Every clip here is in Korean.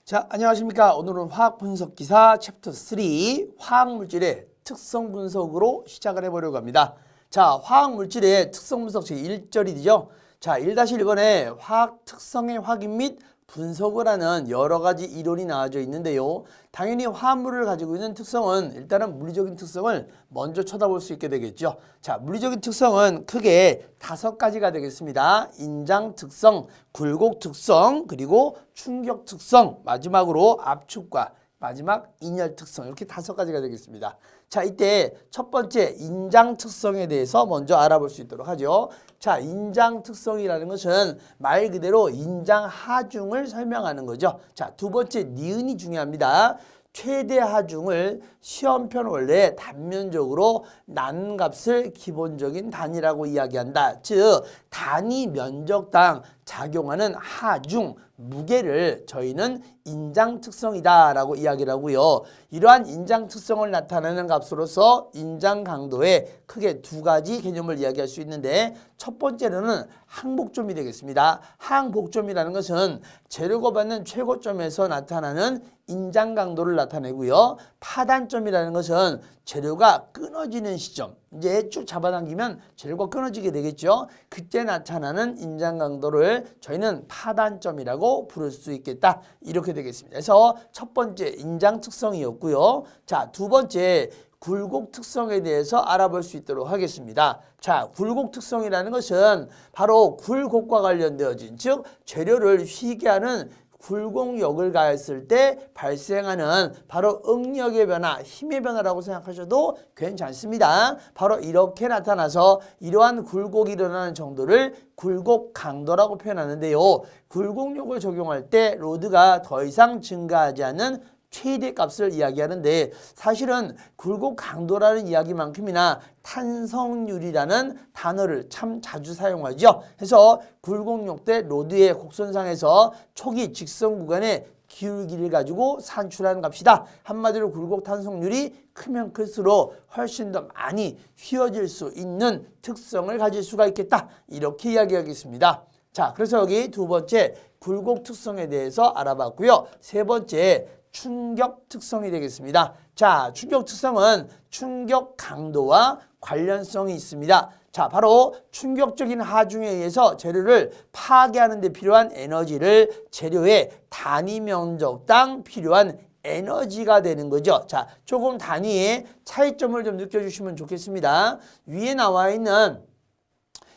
자, 안녕하십니까. 오늘은 화학분석기사 챕터 3 화학물질의 특성 분석으로 시작을 해보려고 합니다. 자, 화학물질의 특성 분석 제1절이죠. 자, 1-1번에 화학 특성의 확인 및 분석을 하는 여러 가지 이론이 나와져 있는데요. 당연히 화합물을 가지고 있는 특성은 일단은 물리적인 특성을 먼저 쳐다볼 수 있게 되겠죠. 자, 물리적인 특성은 크게 5가지가 되겠습니다. 인장 특성, 굴곡 특성, 그리고 충격 특성, 마지막으로 압축과 마지막 인열 특성, 이렇게 5가지가 되겠습니다. 자, 이때 첫 번째 인장 특성에 대해서 먼저 알아볼 수 있도록 하죠. 자, 인장 특성이라는 것은 말 그대로 인장 하중을 설명하는 거죠. 자, 두 번째 니은이 중요합니다. 최대 하중을 시험편 원래 단면적으로 나눈 값을 기본적인 단위라고 이야기한다. 즉 단위 면적당 작용하는 하중, 무게를 저희는 인장 특성이다 라고 이야기를 하고요. 이러한 인장 특성을 나타내는 값으로서 인장 강도에 크게 2가지 개념을 이야기할 수 있는데, 첫 번째로는 항복점이 되겠습니다. 항복점이라는 것은 재료가 받는 최고점에서 나타나는 인장 강도를 나타내고요. 파단점이라는 것은 재료가 끊어지는 시점, 이제 쭉 잡아당기면 재료가 끊어지게 되겠죠. 그때 나타나는 인장 강도를 저희는 파단점이라고 부를 수 있겠다, 이렇게 되겠습니다. 그래서 첫 번째 인장 특성이었고요. 자, 두 번째 굴곡 특성에 대해서 알아볼 수 있도록 하겠습니다. 자, 굴곡 특성이라는 것은 바로 굴곡과 관련되어진, 즉 재료를 휘게 하는 굴곡력을 가했을 때 발생하는 바로 응력의 변화, 힘의 변화라고 생각하셔도 괜찮습니다. 바로 이렇게 나타나서 이러한 굴곡이 일어나는 정도를 굴곡 강도라고 표현하는데요. 굴곡력을 적용할 때 로드가 더 이상 증가하지 않는 최대 값을 이야기하는데, 사실은 굴곡 강도라는 이야기만큼이나 탄성률이라는 단어를 참 자주 사용하죠. 그래서 굴곡력 대 로드의 곡선상에서 초기 직선 구간의 기울기를 가지고 산출하는 값이다. 한마디로 굴곡 탄성률이 크면 클수록 훨씬 더 많이 휘어질 수 있는 특성을 가질 수가 있겠다, 이렇게 이야기하겠습니다. 자, 그래서 여기 두 번째 굴곡 특성에 대해서 알아봤고요. 세 번째 충격 특성이 되겠습니다. 자, 충격 특성은 충격 강도와 관련성이 있습니다. 자, 바로 충격적인 하중에 의해서 재료를 파괴하는 데 필요한 에너지를 재료의 단위 면적당 필요한 에너지가 되는 거죠. 자, 조금 단위의 차이점을 좀 느껴주시면 좋겠습니다. 위에 나와 있는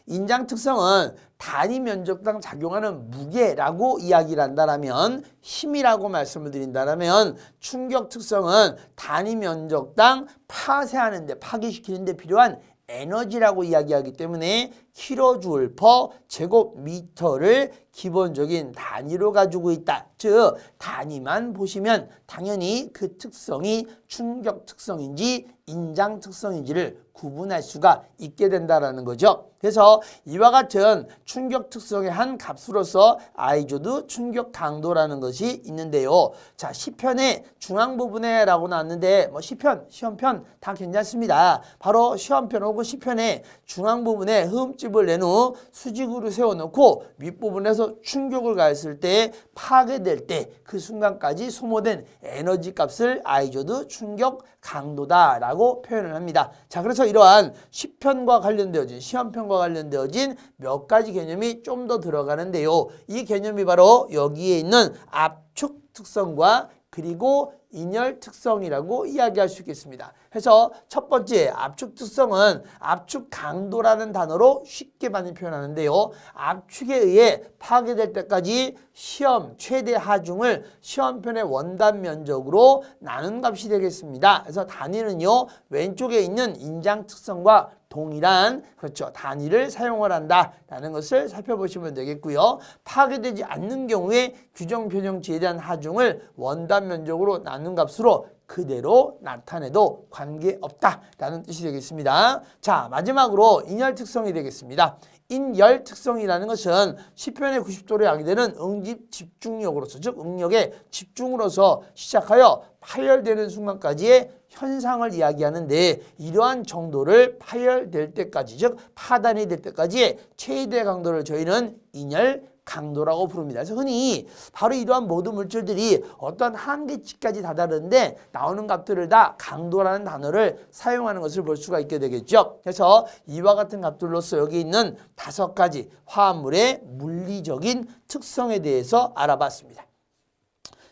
인장 특성은 단위 면적당 작용하는 무게라고 이야기를 한다면, 힘이라고 말씀을 드린다면, 충격 특성은 단위 면적당 파쇄하는 데, 파괴시키는 데 필요한 에너지라고 이야기하기 때문에 킬로줄 퍼 제곱미터를 기본적인 단위로 가지고 있다. 즉 단위만 보시면 당연히 그 특성이 충격 특성인지 인장 특성인지를 구분할 수가 있게 된다는 거죠. 그래서 이와 같은 충격 특성의 한 값으로서 아이조드 충격 강도라는 것이 있는데요. 자, 시편의 중앙 부분에 라고 나왔는데, 뭐 시편, 시험편 다 괜찮습니다. 바로 시험편 혹은 시편의 중앙 부분에 흠집을 낸 후 수직으로 세워놓고 윗부분에서 충격을 가했을 때 파괴될 때 그 순간까지 소모된 에너지 값을 아이조드 충격 강도다라고 표현을 합니다. 자, 그래서 이러한 시편과 관련되어진, 시험편과 관련되어진 몇 가지 개념이 좀 더 들어가는데요. 이 개념이 바로 여기에 있는 압축 특성과 그리고 인열 특성이라고 이야기할 수 있겠습니다. 그래서 첫 번째 압축 특성은 압축 강도라는 단어로 쉽게 많이 표현하는데요. 압축에 의해 파괴될 때까지 시험 최대 하중을 시험편의 원단 면적으로 나눈 값이 되겠습니다. 그래서 단위는요, 왼쪽에 있는 인장 특성과 동일한, 그렇죠, 단위를 사용을 한다라는 것을 살펴보시면 되겠고요. 파괴되지 않는 경우에 규정 변형치에 대한 하중을 원단 면적으로 나눈 값으로 그대로 나타내도 관계없다라는 뜻이 되겠습니다. 자, 마지막으로 인열 특성이 되겠습니다. 인열 특성이라는 것은 시편의 90도로 양이되는 응집 집중력으로서, 즉 응력의 집중으로서 시작하여 파열되는 순간까지의 현상을 이야기하는데 이러한 정도를 파열될 때까지, 즉 파단이 될 때까지의 최대 강도를 저희는 인열 강도라고 부릅니다. 그래서 흔히 바로 이러한 모든 물질들이 어떤 한계치까지 다다르는데 나오는 값들을 다 강도라는 단어를 사용하는 것을 볼 수가 있게 되겠죠. 그래서 이와 같은 값들로서 여기 있는 5가지 화합물의 물리적인 특성에 대해서 알아봤습니다.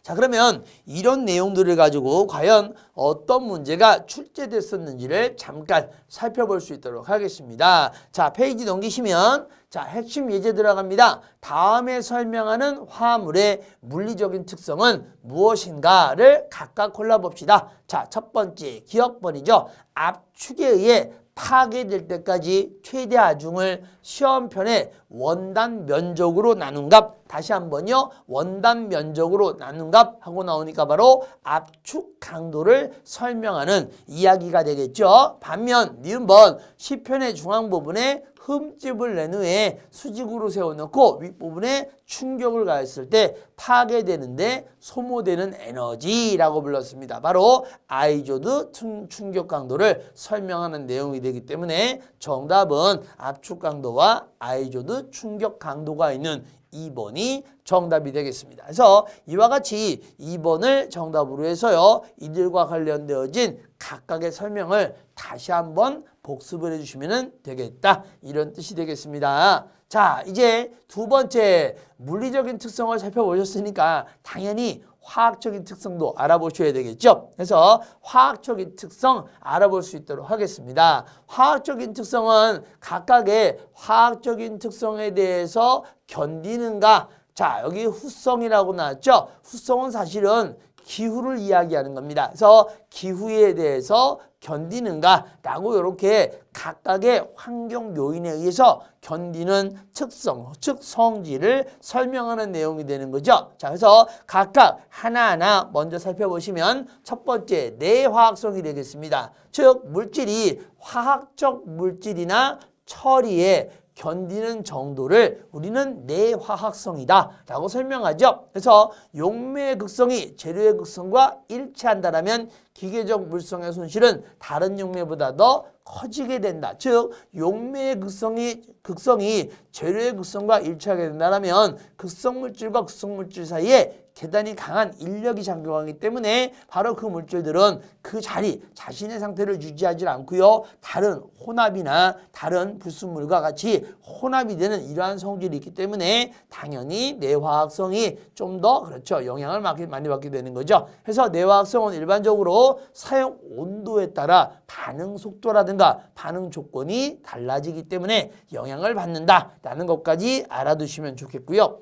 자, 그러면 이런 내용들을 가지고 과연 어떤 문제가 출제됐었는지를 잠깐 살펴볼 수 있도록 하겠습니다. 자, 페이지 넘기시면 자, 핵심 예제 들어갑니다. 다음에 설명하는 화합물의 물리적인 특성은 무엇인가를 각각 골라봅시다. 자, 첫 번째 기억번이죠. 압축에 의해 파괴될 때까지 최대 하중을 시험편에 원단 면적으로 나눈 값, 다시 한번요. 원단 면적으로 나눈 값 하고 나오니까 바로 압축 강도를 설명하는 이야기가 되겠죠. 반면 니은번 시편의 중앙 부분에 흠집을 낸 후에 수직으로 세워놓고 윗부분에 충격을 가했을 때 파괴되는데 소모되는 에너지라고 불렀습니다. 바로 아이조드 충격 강도를 설명하는 내용이 되기 때문에 정답은 압축 강도와 아이조드 충격 강도가 있는 2번이 정답이 되겠습니다. 그래서 이와 같이 2번을 정답으로 해서요. 이들과 관련되어진 각각의 설명을 다시 한번 복습을 해주시면 되겠다. 이런 뜻이 되겠습니다. 자, 이제 두 번째 물리적인 특성을 살펴보셨으니까 당연히 화학적인 특성도 알아보셔야 되겠죠. 그래서 화학적인 특성 알아볼 수 있도록 하겠습니다. 화학적인 특성은 각각의 화학적인 특성에 대해서 견디는가. 자, 여기 후성이라고 나왔죠. 후성은 사실은 기후를 이야기하는 겁니다. 그래서 기후에 대해서 견디는가 라고 이렇게 각각의 환경 요인에 의해서 견디는 특성, 즉 성질을 설명하는 내용이 되는 거죠. 자, 그래서 각각 하나하나 먼저 살펴보시면 첫 번째 내화학성이 되겠습니다. 즉 물질이 화학적 물질이나 처리에 견디는 정도를 우리는 내화학성이다 라고 설명하죠. 그래서 용매의 극성이 재료의 극성과 일치한다면 기계적 물성의 손실은 다른 용매보다 더 커지게 된다. 즉 용매의 극성이 재료의 극성과 일치하게 된다면 극성물질과 극성물질 사이에 대단히 강한 인력이 작용하기 때문에 바로 그 물질들은 그 자리 자신의 상태를 유지하지 않고요. 다른 혼합이나 다른 불순물과 같이 혼합이 되는 이러한 성질이 있기 때문에 당연히 내화학성이 좀 더 그렇죠. 영향을 많이 받게 되는 거죠. 그래서 내화학성은 일반적으로 사용 온도에 따라 반응 속도라든가 반응 조건이 달라지기 때문에 영향을 받는다라는 것까지 알아두시면 좋겠고요.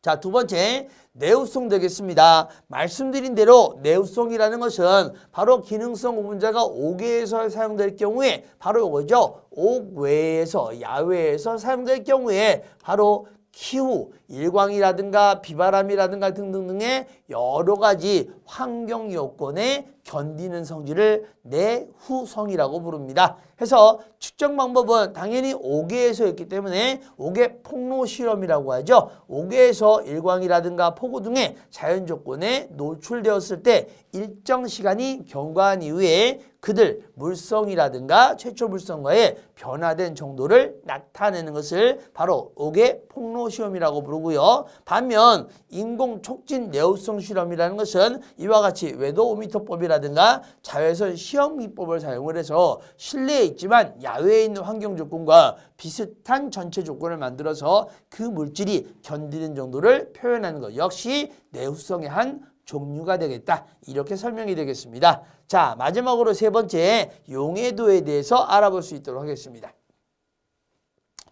자, 두 번째 내후성 되겠습니다. 말씀드린 대로 내후성이라는 것은 바로 기능성 우분자가 옥외에서 사용될 경우에 바로 이거죠. 옥외에서 야외에서 사용될 경우에 바로 기후, 일광이라든가 비바람이라든가 등등등의 여러 가지 환경 요건에 견디는 성질을 내후성이라고 부릅니다. 그래서 측정 방법은 당연히 옥외에서였기 때문에 옥외 폭로 실험이라고 하죠. 옥외에서 일광이라든가 폭우 등의 자연 조건에 노출되었을 때 일정 시간이 경과한 이후에 그들 물성이라든가 최초 물성과의 변화된 정도를 나타내는 것을 바로 옥외 폭로 시험이라고 부르고요. 반면 인공 촉진 내후성 실험이라는 것은 이와 같이 외도 오미터법이라든가 자외선 시험 기법을 사용을 해서 실내에 있지만 야외에 있는 환경 조건과 비슷한 전체 조건을 만들어서 그 물질이 견디는 정도를 표현하는 것 역시 내후성의 한 종류가 되겠다. 이렇게 설명이 되겠습니다. 자, 마지막으로 세 번째 용해도에 대해서 알아볼 수 있도록 하겠습니다.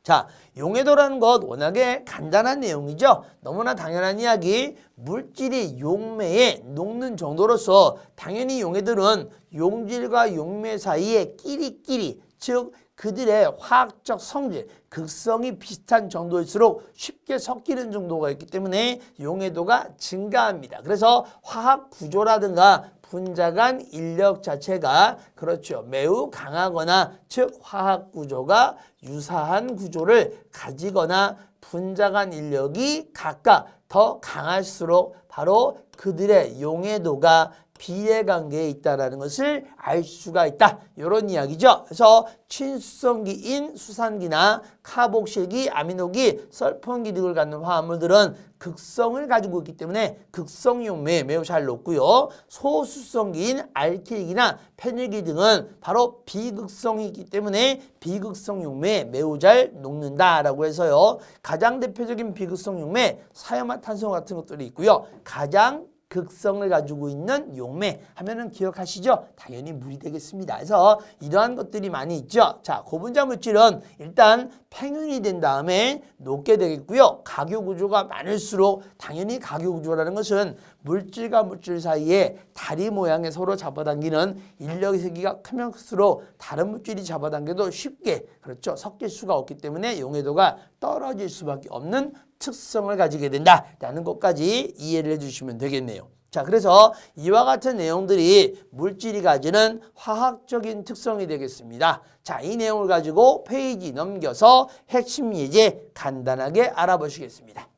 자, 용해도라는 것 워낙에 간단한 내용이죠. 너무나 당연한 이야기. 물질이 용매에 녹는 정도로서 당연히 용해들은 용질과 용매 사이에 끼리끼리 즉 그들의 화학적 성질, 극성이 비슷한 정도일수록 쉽게 섞이는 정도가 있기 때문에 용해도가 증가합니다. 그래서 화학 구조라든가 분자 간 인력 자체가 그렇죠. 매우 강하거나 즉 화학 구조가 유사한 구조를 가지거나 분자 간 인력이 각각 더 강할수록 바로 그들의 용해도가 비례관계에 있다라는 것을 알 수가 있다. 이런 이야기죠. 그래서 친수성기인 수산기나 카복실기, 아미노기, 설폰기 등을 갖는 화합물들은 극성을 가지고 있기 때문에 극성용매에 매우 잘 녹고요. 소수성기인 알킬기나 페닐기 등은 바로 비극성이기 때문에 비극성용매에 매우 잘 녹는다라고 해서요. 가장 대표적인 비극성용매 사염화탄소 같은 것들이 있고요. 가장 극성을 가지고 있는 용매 하면은 기억하시죠? 당연히 물이 되겠습니다. 그래서 이러한 것들이 많이 있죠. 자, 고분자 물질은 일단 팽윤이 된 다음에 녹게 되겠고요. 가교 구조가 많을수록 당연히 가교 구조라는 것은 물질과 물질 사이에 다리 모양의 서로 잡아당기는 인력의 세기가 크면 클수록 다른 물질이 잡아당겨도 쉽게 그렇죠. 섞일 수가 없기 때문에 용해도가 떨어질 수밖에 없는 특성을 가지게 된다라는 것까지 이해를 해주시면 되겠네요. 자, 그래서 이와 같은 내용들이 물질이 가지는 화학적인 특성이 되겠습니다. 자, 이 내용을 가지고 페이지 넘겨서 핵심 예제 간단하게 알아보시겠습니다.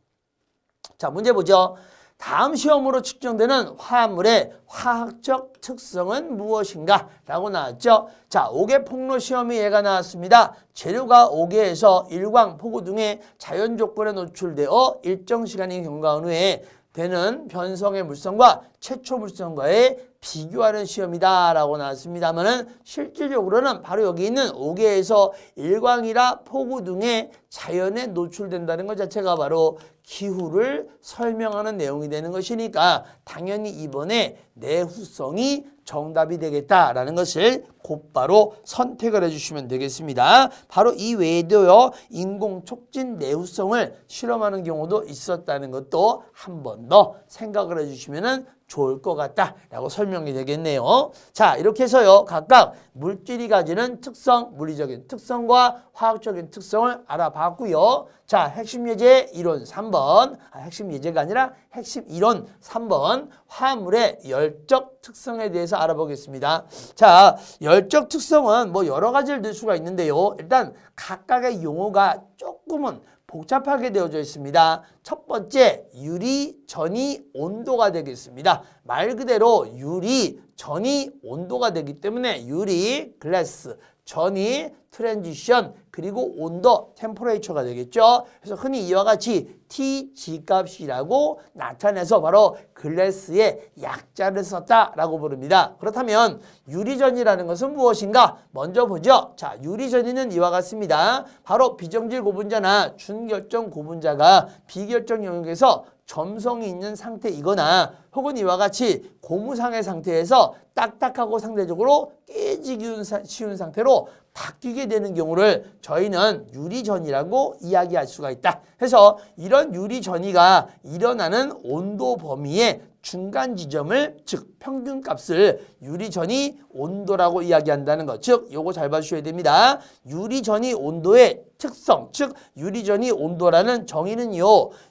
자, 문제 보죠. 다음 시험으로 측정되는 화합물의 화학적 특성은 무엇인가? 라고 나왔죠. 자, 옥외 폭로 시험이 얘가 나왔습니다. 재료가 옥외에서 일광, 폭우 등의 자연 조건에 노출되어 일정 시간이 경과한 후에 되는 변성의 물성과 최초 물성과의 비교하는 시험이다 라고 나왔습니다만은 실질적으로는 바로 여기 있는 옥외에서 일광이나 폭우 등의 자연에 노출된다는 것 자체가 바로 기후를 설명하는 내용이 되는 것이니까 당연히 이번에 내후성이 정답이 되겠다라는 것을 곧바로 선택을 해주시면 되겠습니다. 바로 이 외에도요. 인공 촉진 내후성을 실험하는 경우도 있었다는 것도 한 번 더 생각을 해주시면 좋을 것 같다라고 설명이 되겠네요. 자, 이렇게 해서요. 각각 물질이 가지는 특성, 물리적인 특성과 화학적인 특성을 알아봤고요. 자, 핵심 예제 이론 3번, 핵심 예제가 아니라 핵심 이론 3번 화합물의 열적 특성에 대해서 알아보겠습니다. 자, 열적 특성은 뭐 여러 가지를 들 수가 있는데요. 일단 각각의 용어가 조금은 복잡하게 되어져 있습니다. 첫 번째, 유리, 전이, 온도가 되겠습니다. 말 그대로 유리, 전이, 온도가 되기 때문에 유리, 글래스, 전이, 트랜지션, 그리고 온도, 템퍼레이처가 되겠죠. 그래서 흔히 이와 같이 TG 값이라고 나타내서 바로 글래스의 약자를 썼다라고 부릅니다. 그렇다면 유리전이라는 것은 무엇인가? 먼저 보죠. 자, 유리전이는 이와 같습니다. 바로 비정질 고분자나 준결정 고분자가 비결정 영역에서 점성이 있는 상태이거나 혹은 이와 같이 고무상의 상태에서 딱딱하고 상대적으로 깨지기 쉬운 상태로 바뀌게 되는 경우를 저희는 유리전이라고 이야기할 수가 있다. 그래서 이런 유리전이가 일어나는 온도 범위의 중간 지점을 즉 평균값을 유리전이 온도라고 이야기한다는 것. 즉 요거 잘 봐주셔야 됩니다. 유리전이 온도의 특성 즉 유리전이 온도라는 정의는요.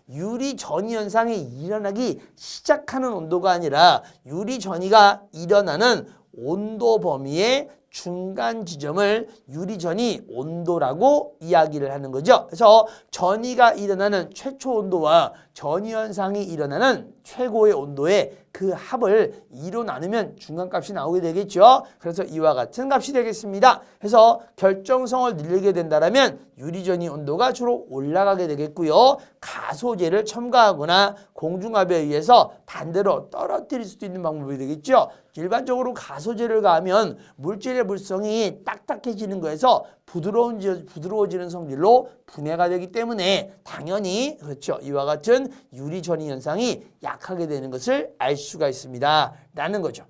유리전이 현상이 일어나기 시작하는 온도가 아니라 유리전이가 일어나는 온도 범위의 중간 지점을 유리전이 온도라고 이야기를 하는 거죠. 그래서 전이가 일어나는 최초 온도와 전이 현상이 일어나는 최고의 온도의 그 합을 2로 나누면 중간값이 나오게 되겠죠. 그래서 이와 같은 값이 되겠습니다. 그래서 결정성을 늘리게 된다면 유리전이 온도가 주로 올라가게 되겠고요. 가소제를 첨가하거나 공중압에 의해서 반대로 떨어뜨릴 수도 있는 방법이 되겠죠. 일반적으로 가소제를 가하면 물질의 물성이 딱딱해지는 거에서 부드러워지는 성질로 분해가 되기 때문에 당연히 그렇죠. 이와 같은 유리전이 현상이 약하게 되는 것을 알 수가 있습니다. 라는 거죠.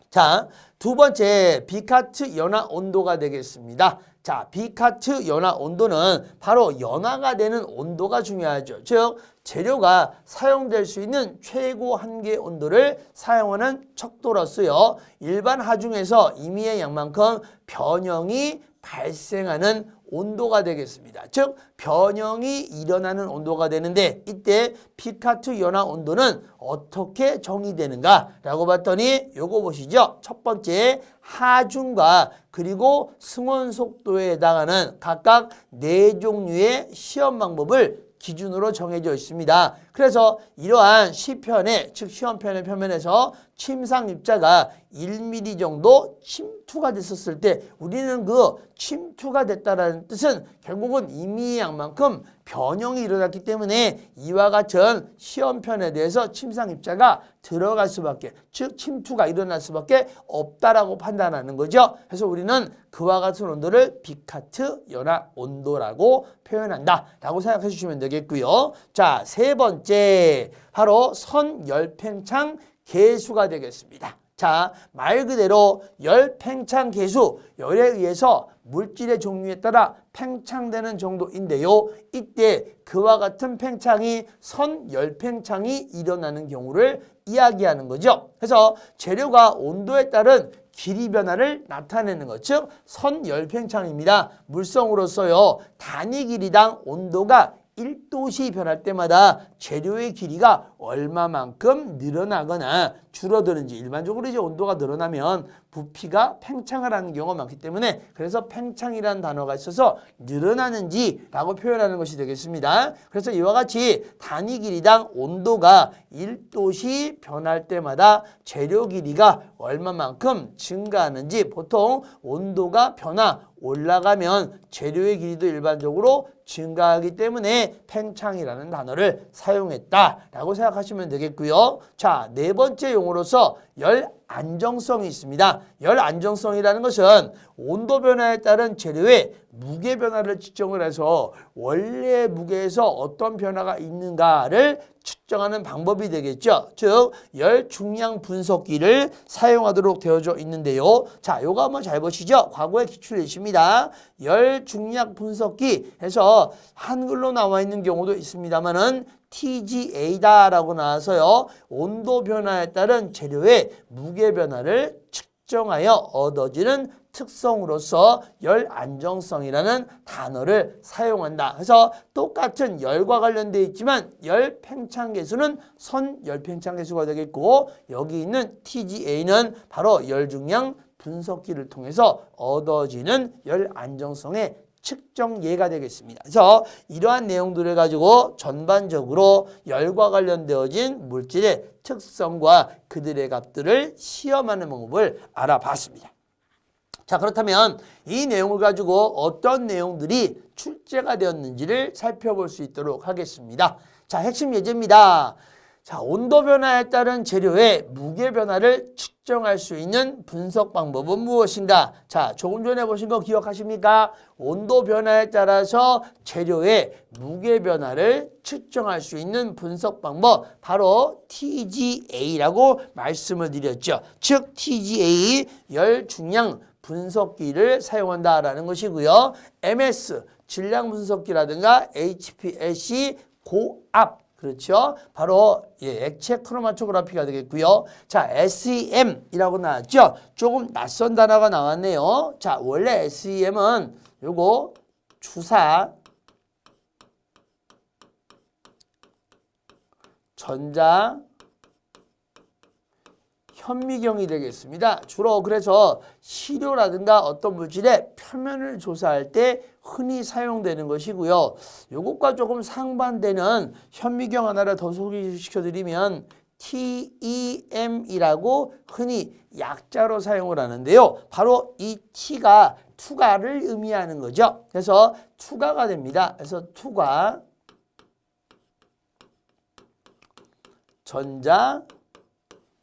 자, 두 번째 비카트 연화 온도가 되겠습니다. 자, 비카트 연화 온도는 바로 연화가 되는 온도가 중요하죠. 즉 재료가 사용될 수 있는 최고 한계 온도를 사용하는 척도로서요. 일반 하중에서 임의의 양만큼 변형이 발생하는 온도가 되겠습니다. 즉 변형이 일어나는 온도가 되는데 이때 피카트 연화 온도는 어떻게 정의되는가 라고 봤더니 요거 보시죠. 첫 번째 하중과 그리고 승원 속도에 해당하는 각각 4종류의 시험 방법을 기준으로 정해져 있습니다. 그래서 이러한 시편에 즉 시험편의 표면에서 침상 입자가 1mm 정도 침투가 됐었을 때 우리는 그 침투가 됐다라는 뜻은 결국은 이미 양만큼 변형이 일어났기 때문에 이와 같은 시험편에 대해서 침상 입자가 들어갈 수밖에, 즉 침투가 일어날 수밖에 없다라고 판단하는 거죠. 그래서 우리는 그와 같은 온도를 비카트 연화 온도라고 표현한다 라고 생각해 주시면 되겠고요. 자, 세 번째 바로 선열팽창 계수가 되겠습니다. 자, 말 그대로 열팽창 계수, 열에 의해서 물질의 종류에 따라 팽창되는 정도인데요. 이때 그와 같은 팽창이 선열팽창이 일어나는 경우를 이야기하는 거죠. 그래서 재료가 온도에 따른 길이 변화를 나타내는 것, 즉 선열팽창입니다. 물성으로서요, 단위 길이당 온도가 1도씨 변할 때마다 재료의 길이가 얼마만큼 늘어나거나 줄어드는지, 일반적으로 이제 온도가 늘어나면 부피가 팽창을 하는 경우가 많기 때문에 그래서 팽창이라는 단어가 있어서 늘어나는지라고 표현하는 것이 되겠습니다. 그래서 이와 같이 단위 길이당 온도가 1도씨 변할 때마다 재료 길이가 얼마만큼 증가하는지, 보통 온도가 올라가면 재료의 길이도 일반적으로 증가하기 때문에 팽창이라는 단어를 사용했다라고 생각하시면 되겠고요. 자, 네 번째 용어로서 열 안정성이 있습니다. 열 안정성이라는 것은 온도 변화에 따른 재료의 무게 변화를 측정을 해서 원래 무게에서 어떤 변화가 있는가를 측정하는 방법이 되겠죠. 즉, 열 중량 분석기를 사용하도록 되어져 있는데요. 자, 요거 한번 잘 보시죠. 과거의 기출 예시입니다. 열 중량 분석기 해서 한글로 나와 있는 경우도 있습니다만은 TGA다라고 나와서요, 온도 변화에 따른 재료의 무게 변화를 측정하여 얻어지는 특성으로서 열 안정성이라는 단어를 사용한다. 그래서 똑같은 열과 관련되어 있지만 열 팽창 계수는 선 열 팽창 계수가 되겠고, 여기 있는 TGA는 바로 열 중량 분석기를 통해서 얻어지는 열 안정성의 측정예가 되겠습니다. 그래서 이러한 내용들을 가지고 전반적으로 열과 관련되어진 물질의 특성과 그들의 값들을 시험하는 방법을 알아봤습니다. 자, 그렇다면 이 내용을 가지고 어떤 내용들이 출제가 되었는지를 살펴볼 수 있도록 하겠습니다. 자, 핵심 예제입니다. 자, 온도 변화에 따른 재료의 무게 변화를 측정할 수 있는 분석 방법은 무엇인가? 자, 조금 전에 보신 거 기억하십니까? 온도 변화에 따라서 재료의 무게 변화를 측정할 수 있는 분석 방법, 바로 TGA라고 말씀을 드렸죠. 즉, TGA 열 중량 분석기를 사용한다라는 것이고요. MS 질량 분석기라든가 HPLC 고압, 그렇죠? 바로 액체 크로마토그래피가 되겠고요. 자, SEM이라고 나왔죠? 조금 낯선 단어가 나왔네요. 자, 원래 SEM은 요거 주사, 전자, 현미경이 되겠습니다. 주로 그래서 시료라든가 어떤 물질의 표면을 조사할 때 흔히 사용되는 것이고요. 이것과 조금 상반되는 현미경 하나를 더 소개시켜드리면 TEM이라고 흔히 약자로 사용을 하는데요. 바로 이 T가 투과를 의미하는 거죠. 그래서 투과가 됩니다. 그래서 투과, 전자,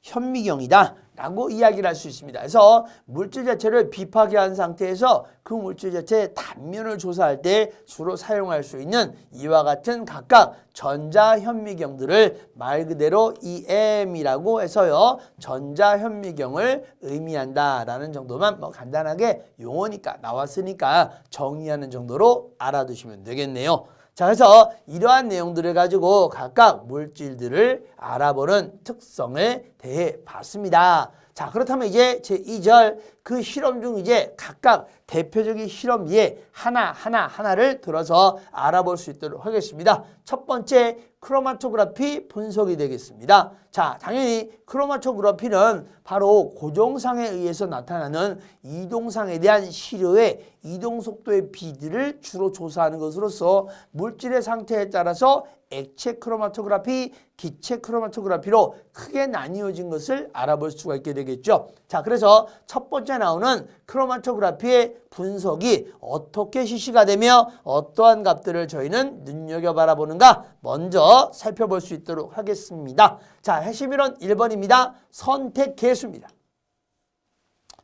현미경이다 라고 이야기를 할 수 있습니다. 그래서 물질 자체를 비파괴한 상태에서 그 물질 자체의 단면을 조사할 때 주로 사용할 수 있는 이와 같은 각각 전자현미경들을 말 그대로 EM이라고 해서요, 전자현미경을 의미한다라는 정도만 간단하게 용어니까 나왔으니까 정의하는 정도로 알아두시면 되겠네요. 자, 그래서 이러한 내용들을 가지고 각각 물질들을 알아보는 특성에 대해 봤습니다. 자, 그렇다면 이제 제2절 그 실험 중 이제 각각 대표적인 실험 예 하나를 들어서 알아볼 수 있도록 하겠습니다. 첫 번째, 크로마토그래피 분석이 되겠습니다. 자, 당연히 크로마토그래피는 바로 고정상에 의해서 나타나는 이동상에 대한 시료의 이동 속도의 비들을 주로 조사하는 것으로서 물질의 상태에 따라서 액체 크로마토그래피, 기체 크로마토그래피로 크게 나뉘어진 것을 알아볼 수가 있게 되겠죠. 자, 그래서 첫 번째 나오는 크로마토그래피의 분석이 어떻게 실시가 되며 어떠한 값들을 저희는 눈여겨 바라보는가 먼저 살펴볼 수 있도록 하겠습니다. 자, 핵심이론 1번입니다. 선택계수입니다.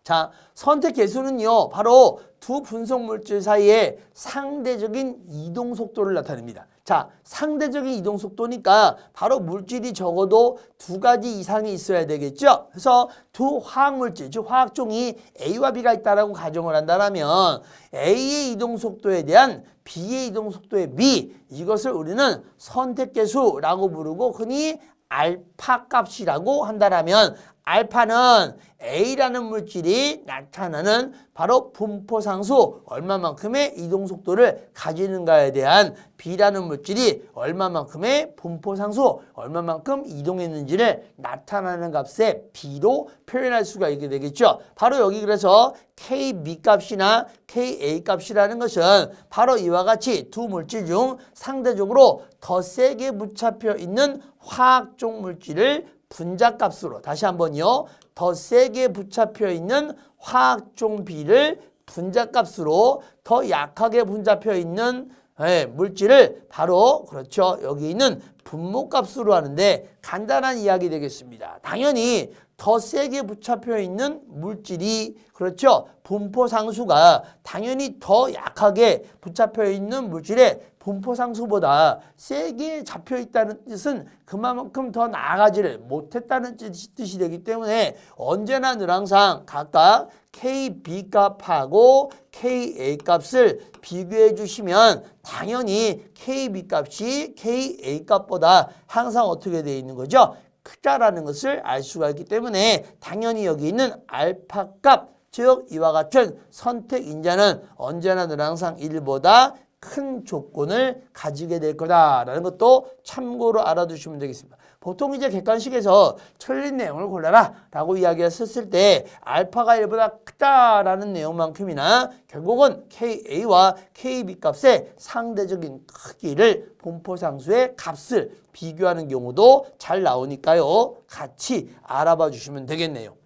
자, 선택계수는요, 바로 두 분석 물질 사이의 상대적인 이동 속도를 나타냅니다. 자, 상대적인 이동 속도니까 바로 물질이 적어도 두 가지 이상이 있어야 되겠죠. 그래서 두 화학 물질, 즉 화학종이 A와 B가 있다라고 가정을 한다면 A의 이동 속도에 대한 B의 이동 속도의 B, 이것을 우리는 선택계수라고 부르고 흔히 알파 값이라고 한다라면 알파는 A라는 물질이 나타나는 바로 분포상수 얼마만큼의 이동속도를 가지는가에 대한 B라는 물질이 얼마만큼의 분포상수 얼마만큼 이동했는지를 나타나는 값의 B로 표현할 수가 있게 되겠죠. 바로 여기 그래서 KB 값이나 KA 값이라는 것은 바로 이와 같이 두 물질 중 상대적으로 더 세게 붙잡혀 있는 화학종 물질을 분자값으로 다시 한번요. 더 세게 붙잡혀 있는 화학종 B를 분자값으로 더 약하게 붙잡혀 있는 물질을 바로 그렇죠. 여기 있는 분모값으로 하는데 간단한 이야기 되겠습니다. 당연히 더 세게 붙잡혀 있는 물질이 그렇죠. 분포상수가 당연히 더 약하게 붙잡혀 있는 물질의 분포상수보다 세게 잡혀 있다는 뜻은 그만큼 더 나아가지를 못했다는 뜻이 되기 때문에 언제나 늘 항상 각각 KB 값하고 KA 값을 비교해 주시면 당연히 KB 값이 KA 값보다 항상 어떻게 되어 있는 거죠? 크다라는 것을 알 수가 있기 때문에 당연히 여기 있는 알파 값, 즉 이와 같은 선택 인자는 언제나 늘 항상 1보다 큰 조건을 가지게 될 거다라는 것도 참고로 알아두시면 되겠습니다. 보통 이제 객관식에서 틀린 내용을 골라라 라고 이야기했을 때 알파가 1보다 크다라는 내용만큼이나 결국은 KA와 KB 값의 상대적인 크기를 분포상수의 값을 비교하는 경우도 잘 나오니까요. 같이 알아봐 주시면 되겠네요.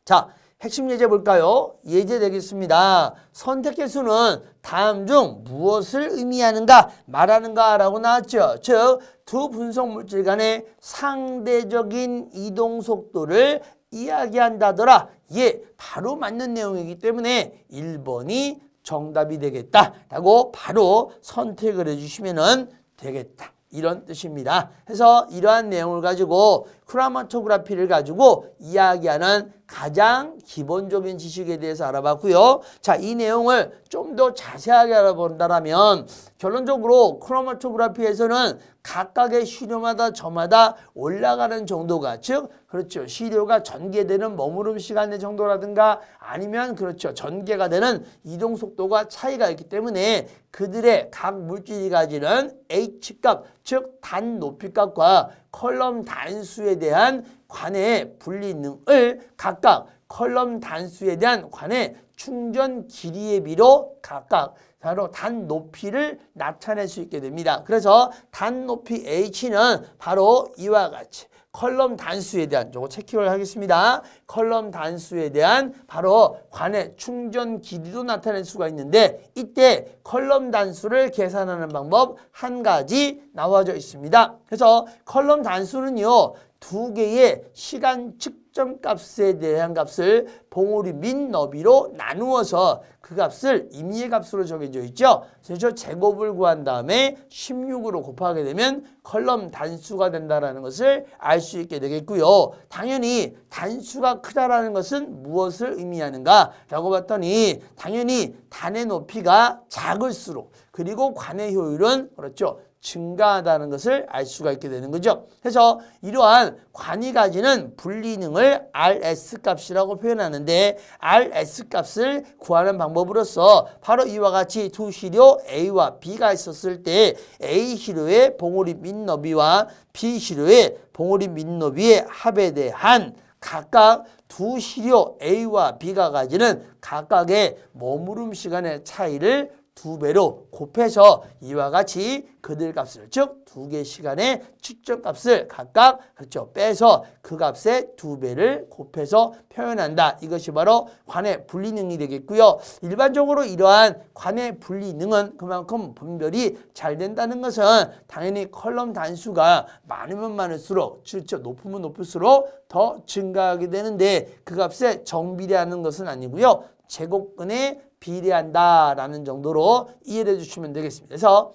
자, 핵심 예제 볼까요? 예제 되겠습니다. 선택계수는 다음 중 무엇을 의미하는가 말하는가 라고 나왔죠. 즉, 두 분석 물질 간의 상대적인 이동 속도를 이야기한다더라. 예, 바로 맞는 내용이기 때문에 1번이 정답이 되겠다라고 바로 선택을 해주시면 되겠다. 이런 뜻입니다. 그래서 이러한 내용을 가지고 크로마토그래피를 가지고 이야기하는 가장 기본적인 지식에 대해서 알아봤고요. 자, 이 내용을 좀 더 자세하게 알아본다면 결론적으로 크로마토그래피에서는 각각의 시료마다 저마다 올라가는 정도가 즉 그렇죠. 시료가 전개되는 머무름 시간의 정도라든가 아니면 그렇죠. 전개가 되는 이동 속도가 차이가 있기 때문에 그들의 각 물질이 가지는 H값 즉 단 높이값과 컬럼 단수에 대한 관의 분리능을 각각 컬럼 단수에 대한 관의 충전 길이의 비로 각각 바로 단 높이를 나타낼 수 있게 됩니다. 그래서 단 높이 H는 바로 이와 같이 컬럼 단수에 대한 요거 체크를 하겠습니다. 컬럼 단수에 대한 바로 관의 충전 길이도 나타낼 수가 있는데 이때 컬럼 단수를 계산하는 방법 한 가지 나와져 있습니다. 그래서 컬럼 단수는요. 두 개의 시간 측정 값에 대한 값을 봉우리 민 너비로 나누어서 그 값을 임의의 값으로 정해져 있죠. 그래서 제곱을 구한 다음에 16으로 곱하게 되면 컬럼 단수가 된다는 것을 알 수 있게 되겠고요. 당연히 단수가 크다라는 것은 무엇을 의미하는가 라고 봤더니 당연히 단의 높이가 작을수록 그리고 관의 효율은 그렇죠. 증가하다는 것을 알 수가 있게 되는 거죠. 그래서 이러한 관이 가지는 분리능을 RS 값이라고 표현하는데 RS 값을 구하는 방법으로서 바로 이와 같이 두 시료 A와 B가 있었을 때 A 시료의 봉우리 민너비와 B 시료의 봉우리 민너비의 합에 대한 각각 두 시료 A와 B가 가지는 각각의 머무름 시간의 차이를 2배로 곱해서 이와 같이 그들 값을 즉 두 개 시간의 측정값을 각각 그렇죠 빼서 그 값의 2배를 곱해서 표현한다. 이것이 바로 관의 분리능이 되겠고요. 일반적으로 이러한 관의 분리능은 그만큼 분별이 잘 된다는 것은 당연히 컬럼 단수가 많으면 많을수록 그렇죠 높으면 높을수록 더 증가하게 되는데 그 값에 정비례하는 것은 아니고요. 제곱근에 비례한다라는 정도로 이해를 해주시면 되겠습니다. 그래서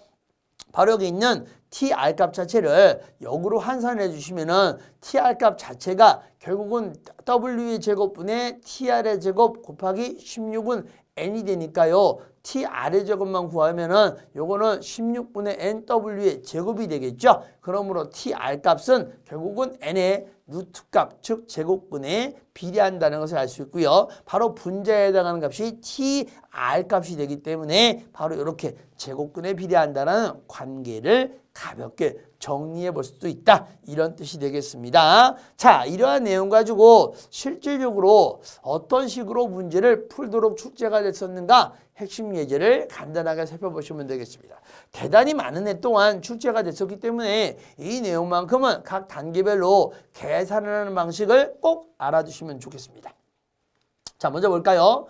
바로 여기 있는 TR 값 자체를 역으로 환산해 주시면은 TR 값 자체가 결국은 W의 제곱분의 TR의 제곱 곱하기 16은 N이 되니까요. TR의 제곱만 구하면은 요거는 16분의 NW의 제곱이 되겠죠. 그러므로 TR 값은 결국은 N의 루트 값, 즉 제곱분에 비례한다는 것을 알 수 있고요. 바로 분자에 해당하는 값이 TR 값이 되기 때문에 바로 이렇게 제곱근에 비례한다는 관계를 가볍게 정리해 볼 수도 있다. 이런 뜻이 되겠습니다. 자, 이러한 내용 가지고 실질적으로 어떤 식으로 문제를 풀도록 출제가 됐었는가 핵심 예제를 간단하게 살펴보시면 되겠습니다. 대단히 많은 해 동안 출제가 됐었기 때문에 이 내용만큼은 각 단계별로 계산하는 방식을 꼭 알아두시면 좋겠습니다. 자, 먼저 볼까요?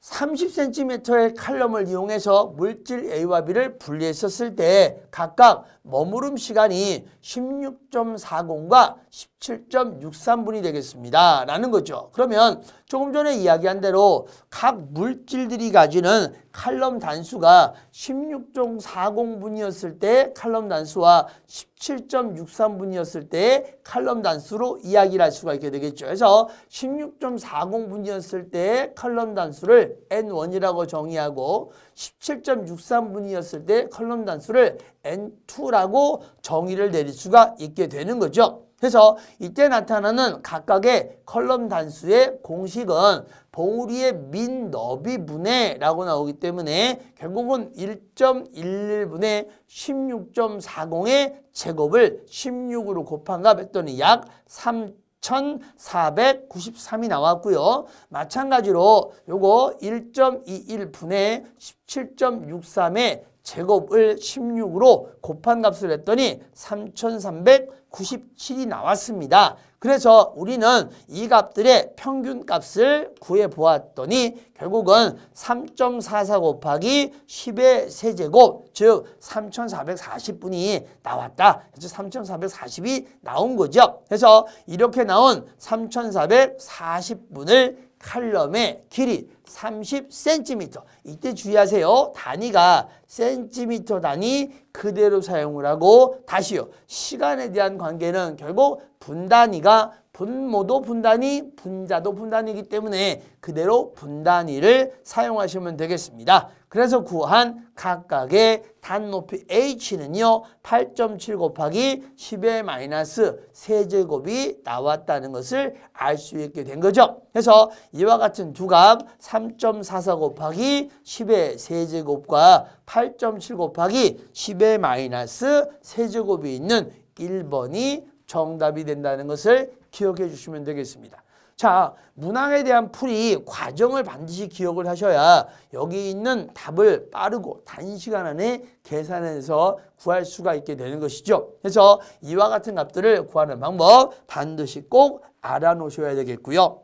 30cm의 칼럼을 이용해서 물질 A와 B를 분리했었을 때 각각 머무름 시간이 16.40과 17.63분이 되겠습니다. 라는 거죠. 그러면 조금 전에 이야기한 대로 각 물질들이 가지는 칼럼 단수가 16.40분이었을 때 칼럼 단수와 17.63분이었을 때 칼럼 단수로 이야기를 할 수가 있게 되겠죠. 그래서 16.40분이었을 때 칼럼 단수를 N1이라고 정의하고 17.63분이었을 때 칼럼 단수를 N2라고 정의를 내릴 수가 있게 되는 거죠. 그래서 이때 나타나는 각각의 컬럼 단수의 공식은 봉우리의 민 너비 분해라고 나오기 때문에 결국은 1.11분의 16.40의 제곱을 16으로 곱한 값 했더니 약 3,493이 나왔고요. 마찬가지로 요거 1.21분의 17.63의 제곱을 16으로 곱한 값을 했더니 3,397이 나왔습니다. 그래서 우리는 이 값들의 평균 값을 구해 보았더니 결국은 3.44 곱하기 10의 세제곱 즉 3,440분이 나왔다. 그래서 3,440이 나온 거죠. 그래서 이렇게 나온 3,440분을 칼럼의 길이 30cm. 이때 주의하세요. 단위가 센티미터 단위 그대로 사용을 하고 다시요. 시간에 대한 관계는 결국 분단위가 분모도 분단위, 분자도 분단위이기 때문에 그대로 분단위를 사용하시면 되겠습니다. 그래서 구한 각각의 단높이 H는요. 8.7 곱하기 10의 마이너스 세제곱이 나왔다는 것을 알 수 있게 된 거죠. 그래서 이와 같은 두 값 3.44 곱하기 10의 세제곱과 8.7 곱하기 10의 마이너스 세제곱이 있는 1번이 정답이 된다는 것을 기억해 주시면 되겠습니다. 자, 문항에 대한 풀이 과정을 반드시 기억을 하셔야 여기 있는 답을 빠르고 단시간 안에 계산해서 구할 수가 있게 되는 것이죠. 그래서 이와 같은 값들을 구하는 방법 반드시 꼭 알아놓으셔야 되겠고요.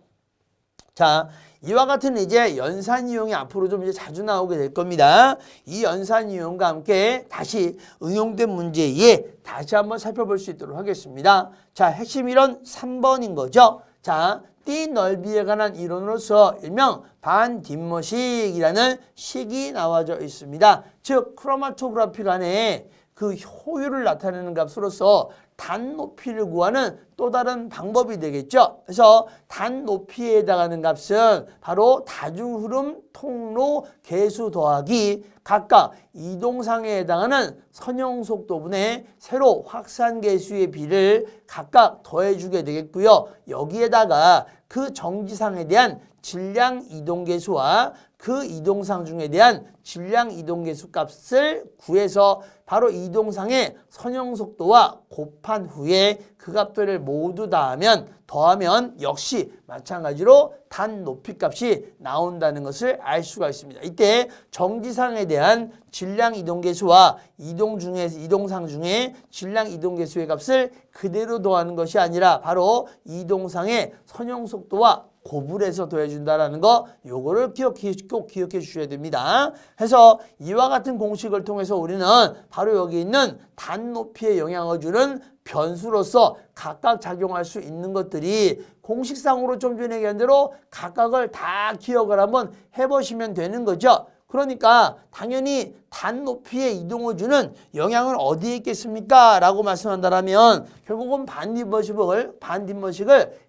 자, 이와 같은 이제 연산 이용이 앞으로 좀 이제 자주 나오게 될 겁니다. 이 연산 이용과 함께 다시 응용된 문제에 다시 한번 살펴볼 수 있도록 하겠습니다. 자, 핵심 이론 3번인 거죠. 자, 띠 넓이에 관한 이론으로서 일명 반뒷모식이라는 식이 나와져 있습니다. 즉, 크로마토그래피 간의 그 효율을 나타내는 값으로서 단 높이를 구하는 또 다른 방법이 되겠죠. 그래서 단 높이에 해당하는 값은 바로 다중흐름 통로 개수 더하기 각각 이동상에 해당하는 선형속도분의 세로 확산 개수의 비를 각각 더해주게 되겠고요. 여기에다가 그 정지상에 대한 질량 이동 개수와 그 이동상 중에 대한 질량 이동계수 값을 구해서 바로 이동상의 선형속도와 곱한 후에 그 값들을 모두 더하면 역시 마찬가지로 단 높이 값이 나온다는 것을 알 수가 있습니다. 이때 정지상에 대한 질량 이동계수와 이동상 중에 질량 이동계수의 값을 그대로 더하는 것이 아니라 바로 이동상의 선형속도와 곱을 더해준다라는 거, 요거를 꼭 기억해 주셔야 됩니다. 그래서 이와 같은 공식을 통해서 우리는 바로 여기 있는 단높이에 영향을 주는 변수로서 각각 작용할 수 있는 것들이 공식상으로 좀 전에 얘기한 대로 각각을 다 기억을 한번 해보시면 되는 거죠. 그러니까 당연히 단높이에 이동을 주는 영향은 어디에 있겠습니까? 라고 말씀한다면 결국은 반뒷머식을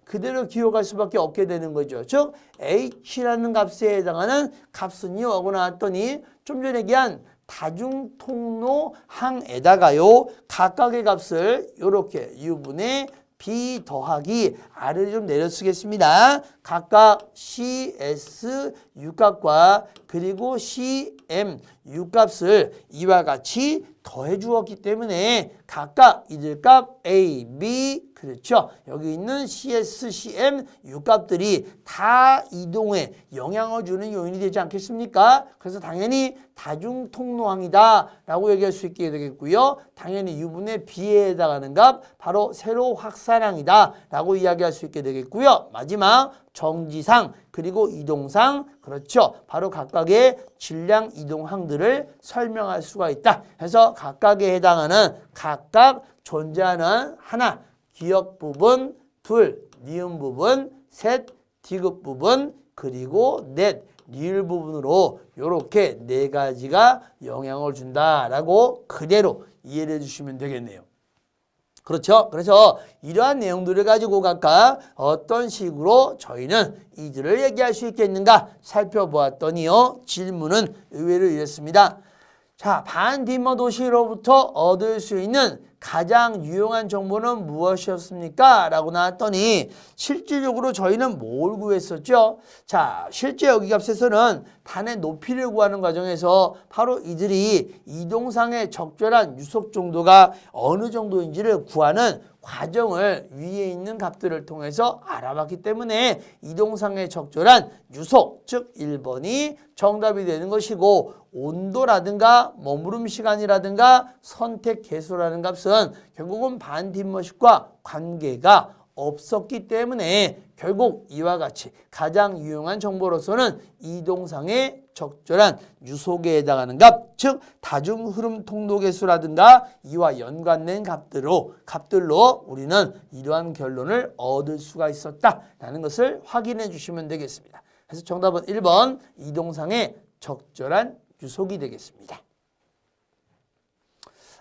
그대로 기억할 수밖에 없게 되는 거죠. 즉 h라는 값에 해당하는 값은요 하고 나왔더니 좀 전에 얘기한 다중통로항에다가요 각각의 값을 이렇게 u분의 b 더하기 r을 좀 내려 쓰겠습니다. 각각 cs U값과 그리고 cm U값을 이와 같이 더해 주었기 때문에 각각 이들 값 a, b 그렇죠. 여기 있는 cs, cm U값들이 다 이동에 영향을 주는 요인이 되지 않겠습니까? 그래서 당연히 다중통로항이다 라고 얘기할 수 있게 되겠고요. 당연히 u분의 b에 해당하는 값 바로 세로 확산항이다 라고 이야기할 수 있게 되겠고요. 마지막 정지상 그리고 이동상 그렇죠. 바로 각각의 질량 이동항들을 설명할 수가 있다. 그래서 각각에 해당하는 각각 존재하는 하나, 기역 부분, 둘, 니은 부분, 셋, 디귿 부분, 그리고 넷, 리을 부분으로 이렇게 네 가지가 영향을 준다라고 그대로 이해를 해주시면 되겠네요. 그렇죠? 그래서 이러한 내용들을 가지고 각각 어떤 식으로 저희는 이들을 얘기할 수 있겠는가 살펴보았더니요. 질문은 의외로 이랬습니다. 자, 반뒷머도시로부터 얻을 수 있는 가장 유용한 정보는 무엇이었습니까? 라고 나왔더니 실질적으로 저희는 뭘 구했었죠? 자, 실제 여기 값에서는 단의 높이를 구하는 과정에서 바로 이들이 이동상의 적절한 유속 정도가 어느 정도인지를 구하는 과정을 위에 있는 값들을 통해서 알아봤기 때문에 이동상의 적절한 유속, 즉 1번이 정답이 되는 것이고 온도라든가 머무름 시간이라든가 선택 개수라는 값은 결국은 반뒷머식과 관계가 없었기 때문에 결국 이와 같이 가장 유용한 정보로서는 이동상의 적절한 유속에 해당하는 값, 즉 다중흐름 통로계수라든가 이와 연관된 값들로 우리는 이러한 결론을 얻을 수가 있었다라는 것을 확인해 주시면 되겠습니다. 그래서 정답은 1번 이동상의 적절한 유속이 되겠습니다.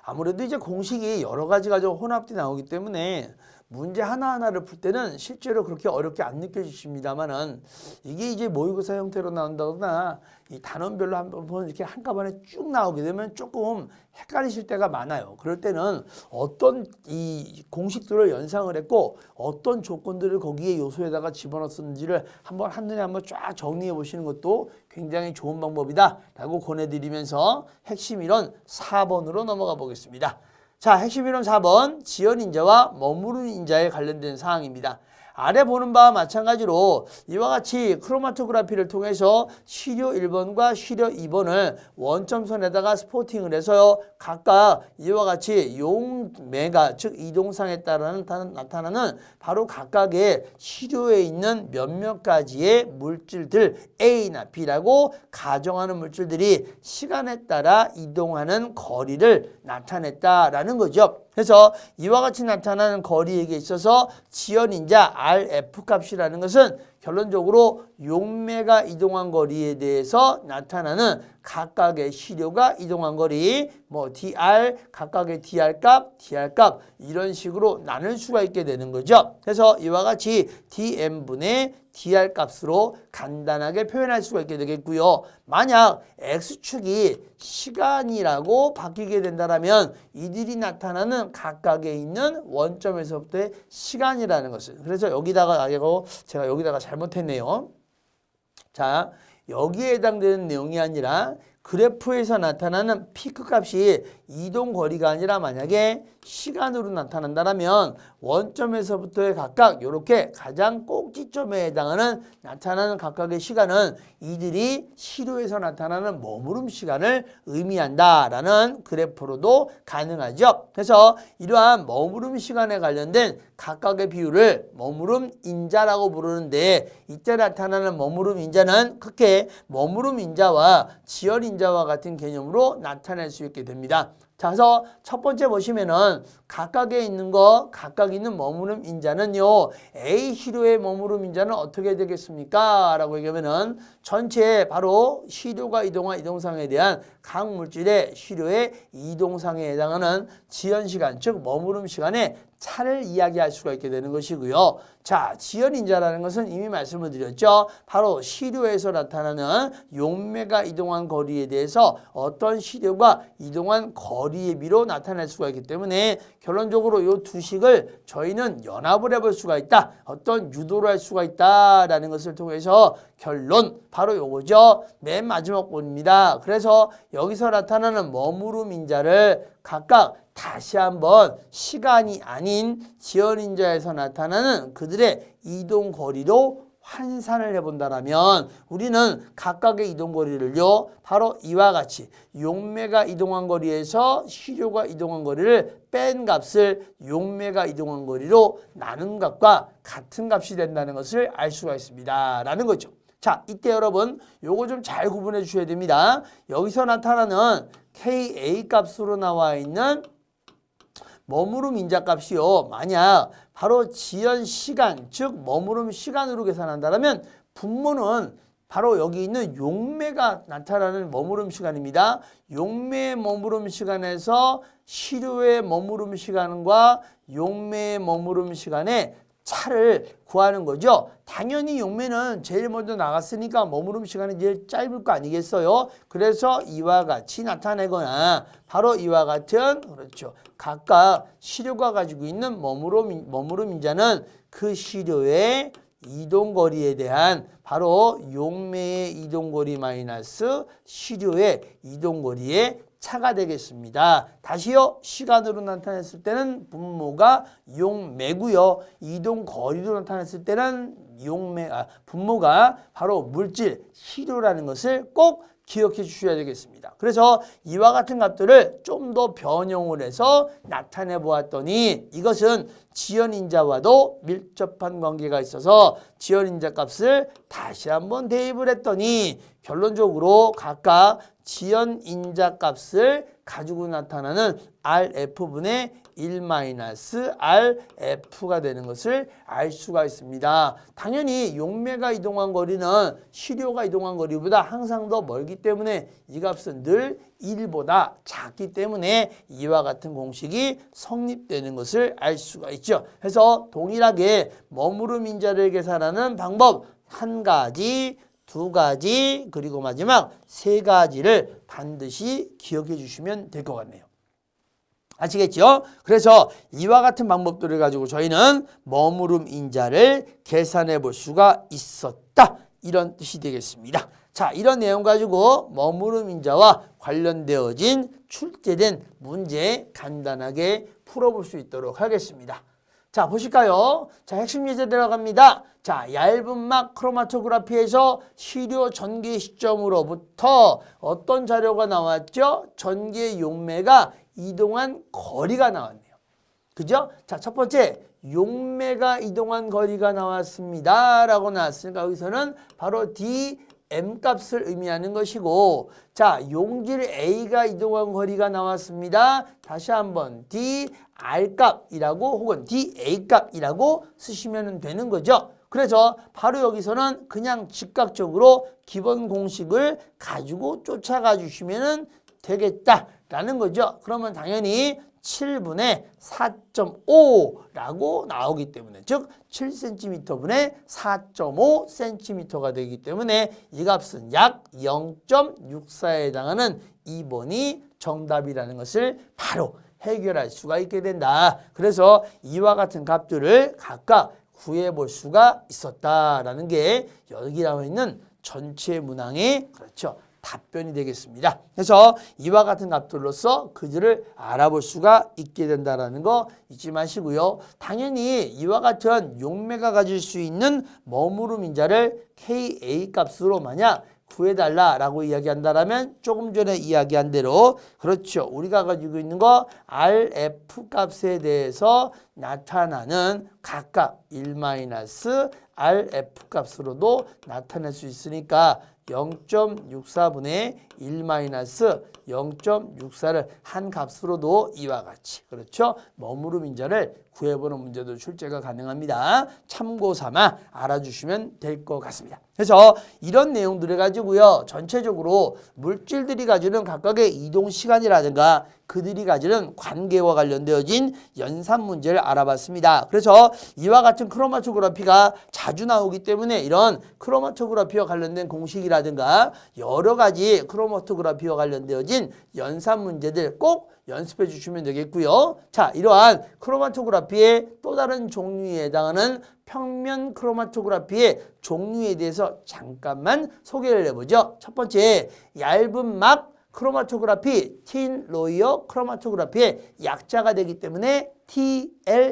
아무래도 이제 공식이 여러 가지가 좀 혼합돼 나오기 때문에 문제 하나하나를 풀 때는 실제로 그렇게 어렵게 안 느껴지십니다만은 이게 이제 모의고사 형태로 나온다거나 이 단원별로 한번 이렇게 한꺼번에 쭉 나오게 되면 조금 헷갈리실 때가 많아요. 그럴 때는 어떤 이 공식들을 연상을 했고 어떤 조건들을 거기에 요소에다가 집어넣었는지를 한눈에 한번 쫙 정리해 보시는 것도 굉장히 좋은 방법이다 라고 권해드리면서 핵심 이론 4번으로 넘어가 보겠습니다. 자, 핵심 이론 4번 지연인자와 머무르는 인자에 관련된 사항입니다. 아래 보는 바와 마찬가지로 이와 같이 크로마토그래피를 통해서 시료 1번과 시료 2번을 원점선에다가 스포팅을 해서요. 각각 이와 같이 용매가 즉 이동상에 따라 나타나는 바로 각각의 시료에 있는 몇몇 가지의 물질들 A나 B라고 가정하는 물질들이 시간에 따라 이동하는 거리를 나타냈다라는 거죠. 그래서 이와 같이 나타나는 거리에게 있어서 지연인자 RF 값이라는 것은 결론적으로 용매가 이동한 거리에 대해서 나타나는 각각의 시료가 이동한 거리, 뭐 DR, 각각의 DR 값 이런 식으로 나눌 수가 있게 되는 거죠. 그래서 이와 같이 DM분의 DR 값으로 간단하게 표현할 수가 있게 되겠고요. 만약 X축이 시간이라고 바뀌게 된다면 이들이 나타나는 각각에 있는 원점에서부터의 시간이라는 것을 그래서 여기다가 제가 여기다가 잘못했네요. 자, 여기에 해당되는 내용이 아니라 그래프에서 나타나는 피크 값이 이동 거리가 아니라 만약에 시간으로 나타난다면 원점에서부터의 각각 이렇게 가장 꼭지점에 해당하는 나타나는 각각의 시간은 이들이 시료에서 나타나는 머무름 시간을 의미한다라는 그래프로도 가능하죠. 그래서 이러한 머무름 시간에 관련된 각각의 비율을 머무름 인자라고 부르는데 이때 나타나는 머무름 인자는 크게 머무름 인자와 지연 인자와 같은 개념으로 나타낼 수 있게 됩니다. 자, 그래서 첫 번째 보시면은 각각에 있는 거, 각각 있는 머무름 인자는요, A 시료의 머무름 인자는 어떻게 되겠습니까? 라고 얘기하면은 전체 바로 시료가 이동한 이동상에 대한 각 물질의 시료의 이동상에 해당하는 지연 시간, 즉 머무름 시간의 차를 이야기할 수가 있게 되는 것이고요. 자, 지연 인자라는 것은 이미 말씀을 드렸죠. 바로 시료에서 나타나는 용매가 이동한 거리에 대해서 어떤 시료가 이동한 거리의 비로 나타낼 수가 있기 때문에 결론적으로 이 두 식을 저희는 연합을 해볼 수가 있다. 어떤 유도를 할 수가 있다라는 것을 통해서 결론 바로 요거죠. 맨 마지막 본입니다. 그래서 여기서 나타나는 머무름 인자를 각각 다시 한번 시간이 아닌 지연 인자에서 나타나는 그들의 이동 거리로 환산을 해본다라면 우리는 각각의 이동 거리를요 바로 이와 같이 용매가 이동한 거리에서 시료가 이동한 거리를 뺀 값을 용매가 이동한 거리로 나눈 값과 같은 값이 된다는 것을 알 수가 있습니다 라는 거죠. 자, 이때 여러분 요거 좀 잘 구분해 주셔야 됩니다. 여기서 나타나는 KA 값으로 나와 있는 머무름 인자 값이요. 만약 바로 지연 시간, 즉 머무름 시간으로 계산한다면 분모는 바로 여기 있는 용매가 나타나는 머무름 시간입니다. 용매의 머무름 시간에서 시료의 머무름 시간과 용매의 머무름 시간의 차를 구하는 거죠. 당연히 용매는 제일 먼저 나갔으니까 머무름 시간이 제일 짧을 거 아니겠어요? 그래서 이와 같이 나타내거나 바로 이와 같은 그렇죠. 각각 시료가 가지고 있는 머무름 인자는 그 시료의 이동거리에 대한 바로 용매의 이동거리 마이너스 시료의 이동거리의 차가 되겠습니다. 다시요. 시간으로 나타냈을 때는 분모가 용매고요. 이동 거리로 나타냈을 때는 분모가 바로 물질 시료라는 것을 꼭 기억해 주셔야 되겠습니다. 그래서 이와 같은 값들을 좀 더 변형을 해서 나타내 보았더니 이것은 지연인자와도 밀접한 관계가 있어서 지연인자 값을 다시 한번 대입을 했더니 결론적으로 각각 지연인자 값을 가지고 나타나는 RF분의 1-RF가 되는 것을 알 수가 있습니다. 당연히 용매가 이동한 거리는 시료가 이동한 거리보다 항상 더 멀기 때문에 이 값은 늘 1보다 작기 때문에 이와 같은 공식이 성립되는 것을 알 수가 있죠. 그래서 동일하게 머무름 인자를 계산하는 방법 한 가지, 두 가지, 그리고 마지막 세 가지를 반드시 기억해 주시면 될 것 같네요. 아시겠죠? 그래서 이와 같은 방법들을 가지고 저희는 머무름 인자를 계산해 볼 수가 있었다. 이런 뜻이 되겠습니다. 자, 이런 내용 가지고 머무름 인자와 관련되어진 출제된 문제 간단하게 풀어볼 수 있도록 하겠습니다. 자, 보실까요? 자, 핵심 예제 들어갑니다. 자, 얇은 막 크로마토그래피에서 시료 전개 시점으로부터 어떤 자료가 나왔죠? 전개 용매가 이동한 거리가 나왔네요. 그죠? 자, 첫 번째 용매가 이동한 거리가 나왔습니다. 라고 나왔으니까 여기서는 바로 DM 값을 의미하는 것이고 자, 용질 A가 이동한 거리가 나왔습니다. 다시 한번 DR 값이라고 혹은 DA 값이라고 쓰시면 되는 거죠. 그래서 바로 여기서는 그냥 즉각적으로 기본 공식을 가지고 쫓아가 주시면 되겠다라는 거죠. 그러면 당연히 7분의 4.5라고 나오기 때문에 즉 7cm분의 4.5cm가 되기 때문에 이 값은 약 0.64에 해당하는 2번이 정답이라는 것을 바로 해결할 수가 있게 된다. 그래서 이와 같은 값들을 각각 구해볼 수가 있었다라는 게 여기 나와 있는 전체 문항의 그렇죠. 답변이 되겠습니다. 그래서 이와 같은 값들로서 그들을 알아볼 수가 있게 된다는 거 잊지 마시고요. 당연히 이와 같은 용매가 가질 수 있는 머무름 인자를 KA 값으로 만약 구해달라라고 이야기한다라면 조금 전에 이야기한 대로 그렇죠. 우리가 가지고 있는 거 RF 값에 대해서 나타나는 각각 1-RF 값으로도 나타낼 수 있으니까 0.64분의 1-0.64를 한 값으로도 이와 같이 그렇죠. 머무름 인자를 구해보는 문제도 출제가 가능합니다. 참고 삼아 알아주시면 될 것 같습니다. 그래서 이런 내용들을 가지고요. 전체적으로 물질들이 가지는 각각의 이동 시간이라든가 그들이 가지는 관계와 관련되어진 연산 문제를 알아봤습니다. 그래서 이와 같은 크로마토그래피가 자주 나오기 때문에 이런 크로마토그래피와 관련된 공식이라든가 여러 가지 크로마토그래피와 관련되어진 연산 문제들 꼭 연습해 주시면 되겠고요. 자, 이러한 크로마토그래피의 또 다른 종류에 해당하는 평면 크로마토그래피의 종류에 대해서 잠깐만 소개를 해보죠. 첫 번째, 얇은 막 크로마토그래피, 틴 로이어 크로마토그래피의 약자가 되기 때문에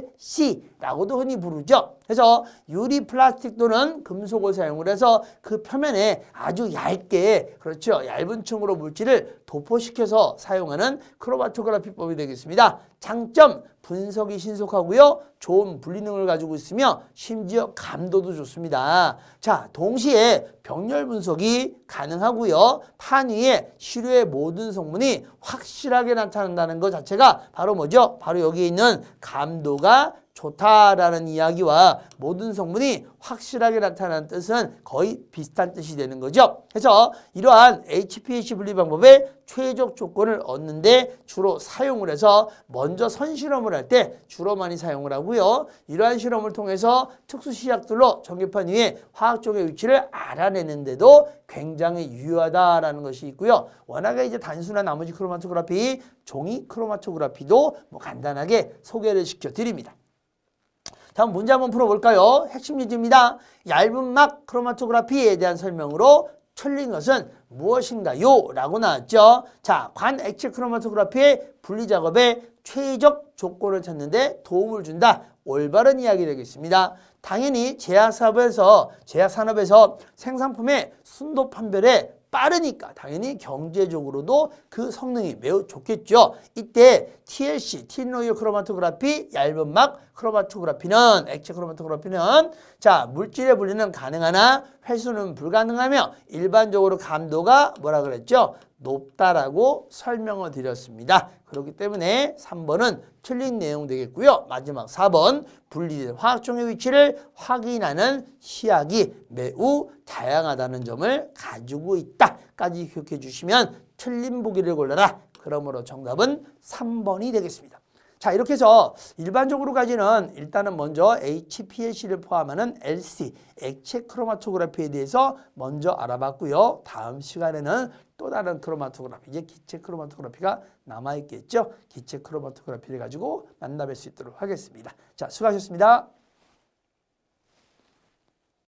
TLC라고도 흔히 부르죠. 그래서 유리 플라스틱 또는 금속을 사용을 해서 그 표면에 아주 얇게 그렇죠. 얇은 층으로 물질을 도포시켜서 사용하는 크로마토그래피법이 되겠습니다. 장점, 분석이 신속하고요. 좋은 분리능을 가지고 있으며 심지어 감도도 좋습니다. 자, 동시에 병렬 분석이 가능하고요. 판 위에 시료의 모든 성분이 확실하게 나타난다는 것 자체가 바로 뭐죠? 바로 여기 있는 감도가 좋다라는 이야기와 모든 성분이 확실하게 나타나는 뜻은 거의 비슷한 뜻이 되는 거죠. 그래서 이러한 HPLC 분리 방법의 최적 조건을 얻는데 주로 사용을 해서 먼저 선실험을 할 때 주로 많이 사용을 하고요. 이러한 실험을 통해서 특수 시약들로 전기판 위에 화학종의 위치를 알아내는데도 굉장히 유효하다라는 것이 있고요. 워낙에 이제 단순한 나머지 크로마토그래피, 종이 크로마토그래피도 뭐 간단하게 소개를 시켜드립니다. 다음 문제 한번 풀어볼까요? 핵심 예제입니다. 얇은 막 크로마토그래피에 대한 설명으로 틀린 것은 무엇인가요? 라고 나왔죠. 자, 관액체 크로마토그래피의 분리 작업에 최적 조건을 찾는데 도움을 준다. 올바른 이야기 되겠습니다. 당연히 제약산업에서 생산품의 순도 판별에 빠르니까 당연히 경제적으로도 그 성능이 매우 좋겠죠. 이때 TLC, 틴 로이어 크로마토그래피, 얇은 막 크로마토그래피는 액체 크로마토그래피는 자, 물질의 분리는 가능하나 회수는 불가능하며 일반적으로 감도가 뭐라 그랬죠? 높다라고 설명을 드렸습니다. 그렇기 때문에 3번은 틀린 내용 되겠고요. 마지막 4번 분리된 화학종의 위치를 확인하는 시약이 매우 다양하다는 점을 가지고 있다까지 기억해 주시면 틀린 보기를 골라라. 그러므로 정답은 3번이 되겠습니다. 자, 이렇게 해서 일반적으로 가지는 일단은 먼저 HPLC를 포함하는 LC, 액체 크로마토그래피에 대해서 먼저 알아봤고요. 다음 시간에는 또 다른 크로마토그래피, 이제 기체 크로마토그래피가 남아있겠죠. 기체 크로마토그래피를 가지고 만나뵐 수 있도록 하겠습니다. 자, 수고하셨습니다.